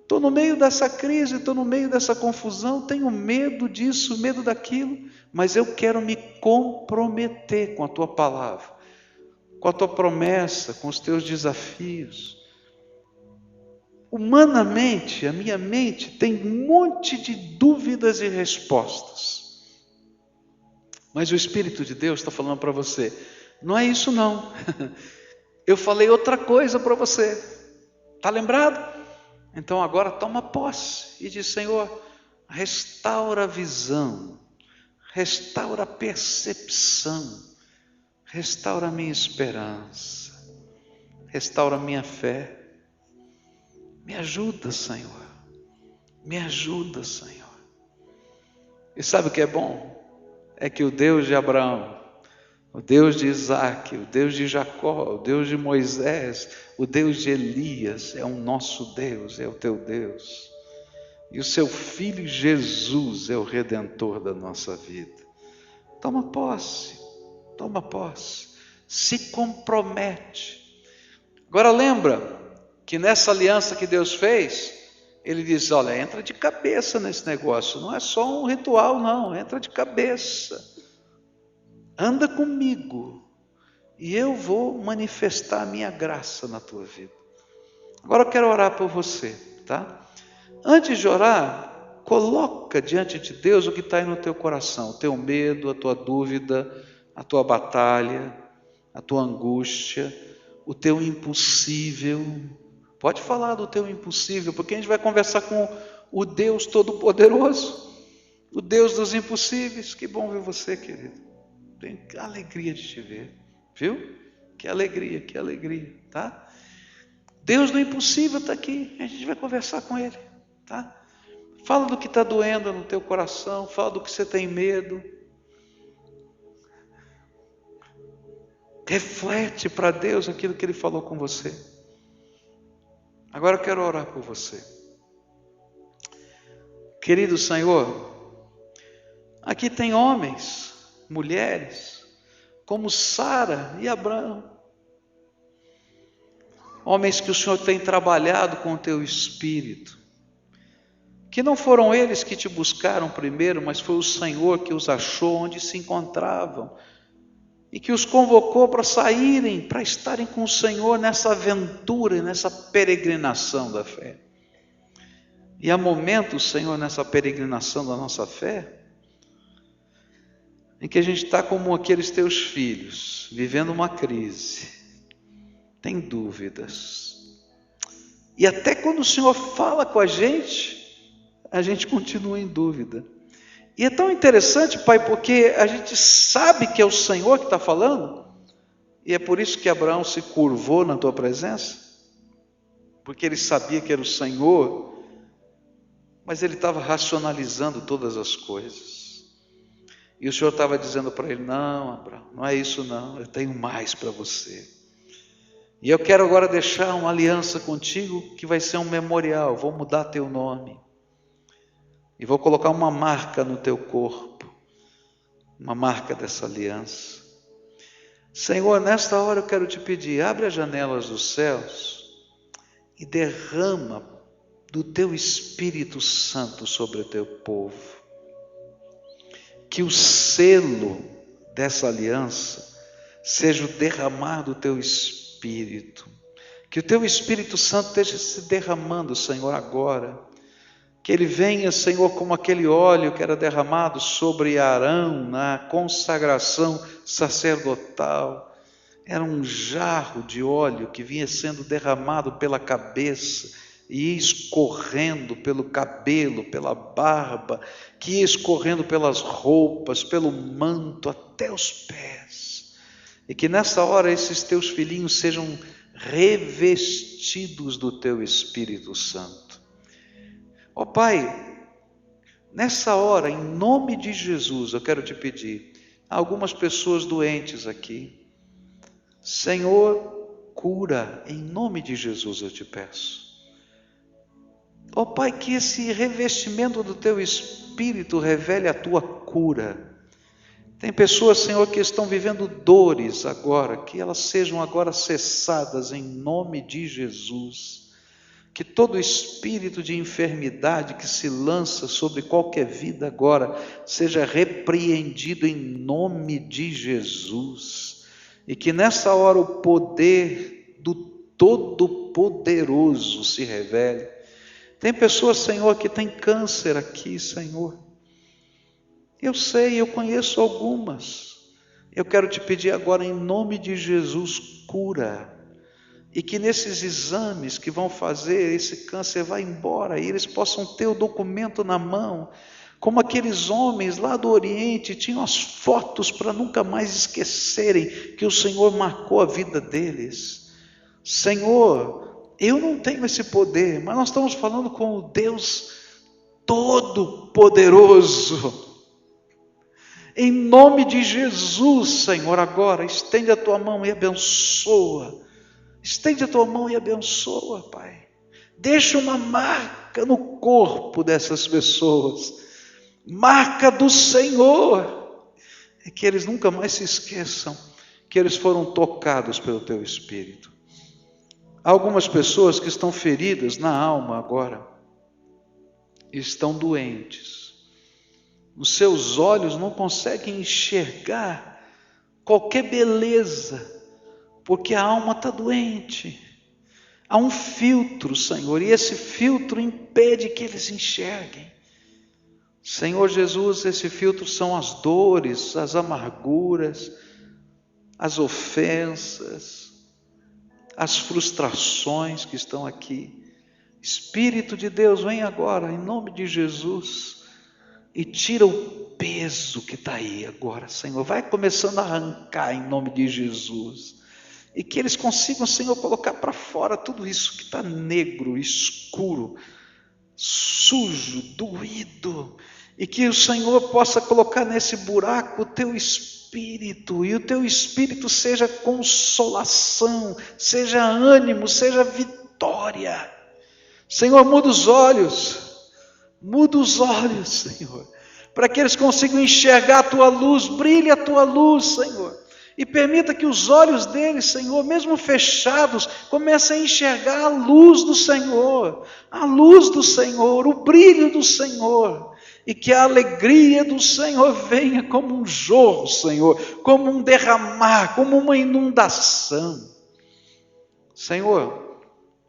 Speaker 1: Estou no meio dessa crise, estou no meio dessa confusão, tenho medo disso, medo daquilo, mas eu quero me comprometer com a Tua palavra, com a Tua promessa, com os Teus desafios. Humanamente, a minha mente tem um monte de dúvidas e respostas. Mas o Espírito de Deus está falando para você, não é isso não. Eu falei outra coisa para você. Está lembrado? Então agora toma posse e diz, Senhor, restaura a visão, restaura a percepção, restaura a minha esperança, restaura a minha fé. Me ajuda, Senhor. Me ajuda, Senhor. E sabe o que é bom? É que o Deus de Abraão, o Deus de Isaac, o Deus de Jacó, o Deus de Moisés, o Deus de Elias, é o nosso Deus, é o teu Deus. E o seu Filho Jesus é o Redentor da nossa vida. Toma posse, se compromete. Agora lembra que nessa aliança que Deus fez, Ele diz, olha, entra de cabeça nesse negócio, não é só um ritual não, entra de cabeça. Anda comigo e eu vou manifestar a minha graça na tua vida. Agora eu quero orar por você, tá? Antes de orar, coloca diante de Deus o que está aí no teu coração, o teu medo, a tua dúvida, a tua batalha, a tua angústia, o teu impossível. Pode falar do teu impossível, porque a gente vai conversar com o Deus Todo-Poderoso, o Deus dos impossíveis. Que bom ver você, querido. Tenho alegria de te ver, viu? Que alegria, tá? Deus do impossível está aqui, a gente vai conversar com Ele, tá? Fala do que está doendo no teu coração, fala do que você tem medo. Reflete para Deus aquilo que Ele falou com você. Agora eu quero orar por você. Querido Senhor, aqui tem homens, mulheres, como Sara e Abraão, homens que o Senhor tem trabalhado com o teu Espírito, que não foram eles que te buscaram primeiro, mas foi o Senhor que os achou onde se encontravam, e que os convocou para saírem, para estarem com o Senhor nessa aventura, nessa peregrinação da fé. E há momentos, Senhor, nessa peregrinação da nossa fé, em que a gente está como aqueles teus filhos, vivendo uma crise, tem dúvidas. E até quando o Senhor fala com a gente continua em dúvida. E é tão interessante, Pai, porque a gente sabe que é o Senhor que está falando, e é por isso que Abraão se curvou na tua presença, porque ele sabia que era o Senhor, mas ele estava racionalizando todas as coisas. E o Senhor estava dizendo para ele, não, Abraão, não é isso não, eu tenho mais para você. E eu quero agora deixar uma aliança contigo, que vai ser um memorial, vou mudar teu nome. E vou colocar uma marca no teu corpo, uma marca dessa aliança. Senhor, nesta hora eu quero te pedir, abre as janelas dos céus e derrama do teu Espírito Santo sobre o teu povo. Que o selo dessa aliança seja o derramar do teu Espírito. Que o teu Espírito Santo esteja se derramando, Senhor, agora. Que ele venha, Senhor, como aquele óleo que era derramado sobre Arão na consagração sacerdotal. Era um jarro de óleo que vinha sendo derramado pela cabeça e ia escorrendo pelo cabelo, pela barba, que ia escorrendo pelas roupas, pelo manto, até os pés. E que nessa hora esses teus filhinhos sejam revestidos do teu Espírito Santo. Ó Pai, nessa hora, em nome de Jesus, eu quero te pedir, há algumas pessoas doentes aqui. Senhor, cura, em nome de Jesus eu te peço. Ó Pai, que esse revestimento do teu Espírito revele a tua cura. Tem pessoas, Senhor, que estão vivendo dores agora, que elas sejam agora cessadas em nome de Jesus. Que todo espírito de enfermidade que se lança sobre qualquer vida agora seja repreendido em nome de Jesus. E que nessa hora o poder do Todo-Poderoso se revele. Tem pessoas, Senhor, que tem câncer aqui, Senhor. Eu sei, eu conheço algumas. Eu quero te pedir agora, em nome de Jesus, cura. E que nesses exames que vão fazer, esse câncer vá embora, e eles possam ter o documento na mão, como aqueles homens lá do Oriente tinham as fotos para nunca mais esquecerem que o Senhor marcou a vida deles. Senhor, eu não tenho esse poder, mas nós estamos falando com o Deus Todo-Poderoso. Em nome de Jesus, Senhor, agora estende a tua mão e abençoa. Estende a tua mão e abençoa, Pai. Deixa uma marca no corpo dessas pessoas. Marca do Senhor. E que eles nunca mais se esqueçam que eles foram tocados pelo teu Espírito. Há algumas pessoas que estão feridas na alma agora. Estão doentes. Os seus olhos não conseguem enxergar qualquer beleza, porque a alma está doente. Há um filtro, Senhor, e esse filtro impede que eles enxerguem. Senhor Jesus, esse filtro são as dores, as amarguras, as ofensas, as frustrações que estão aqui. Espírito de Deus, vem agora, em nome de Jesus, e tira o peso que está aí agora, Senhor. Vai começando a arrancar em nome de Jesus. E que eles consigam, Senhor, colocar para fora tudo isso que está negro, escuro, sujo, doído. E que o Senhor possa colocar nesse buraco o teu Espírito. E o teu Espírito seja consolação, seja ânimo, seja vitória. Senhor, muda os olhos, Senhor, para que eles consigam enxergar a tua luz. Brilhe a tua luz, Senhor, e permita que os olhos deles, Senhor, mesmo fechados, comecem a enxergar a luz do Senhor, o brilho do Senhor, e que a alegria do Senhor venha como um jorro, Senhor, como um derramar, como uma inundação. Senhor,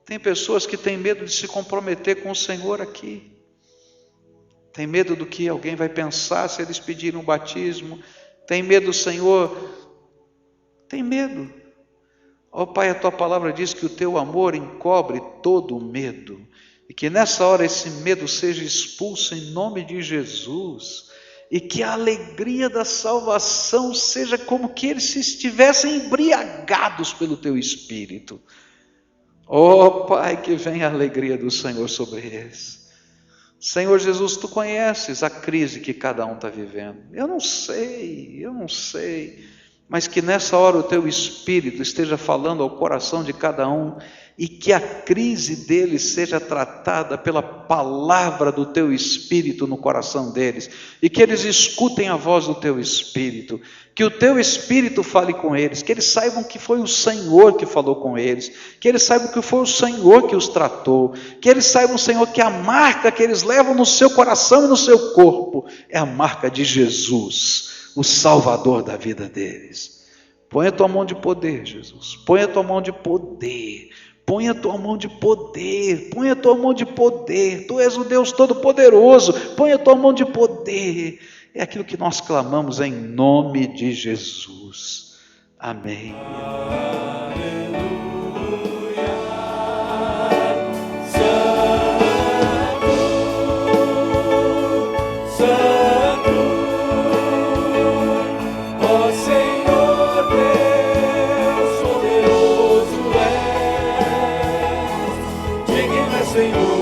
Speaker 1: tem pessoas que têm medo de se comprometer com o Senhor aqui. Tem medo do que alguém vai pensar se eles pedirem um batismo. Tem medo, Senhor. Tem medo. Ó Pai, a tua palavra diz que o teu amor encobre todo o medo. E que nessa hora esse medo seja expulso em nome de Jesus. E que a alegria da salvação seja como que eles se estivessem embriagados pelo teu Espírito. Ó Pai, que venha a alegria do Senhor sobre eles. Senhor Jesus, tu conheces a crise que cada um está vivendo. Eu não sei, mas que nessa hora o teu Espírito esteja falando ao coração de cada um e que a crise deles seja tratada pela palavra do teu Espírito no coração deles e que eles escutem a voz do teu Espírito, que o teu Espírito fale com eles, que eles saibam que foi o Senhor que falou com eles, que eles saibam que foi o Senhor que os tratou, que eles saibam, Senhor, que a marca que eles levam no seu coração e no seu corpo é a marca de Jesus, o Salvador da vida deles. Põe a tua mão de poder, Jesus, põe a tua mão de poder, põe a tua mão de poder, põe a tua mão de poder, tu és o Deus Todo-Poderoso, põe a tua mão de poder. É aquilo que nós clamamos em nome de Jesus. Amém.
Speaker 2: Senhor.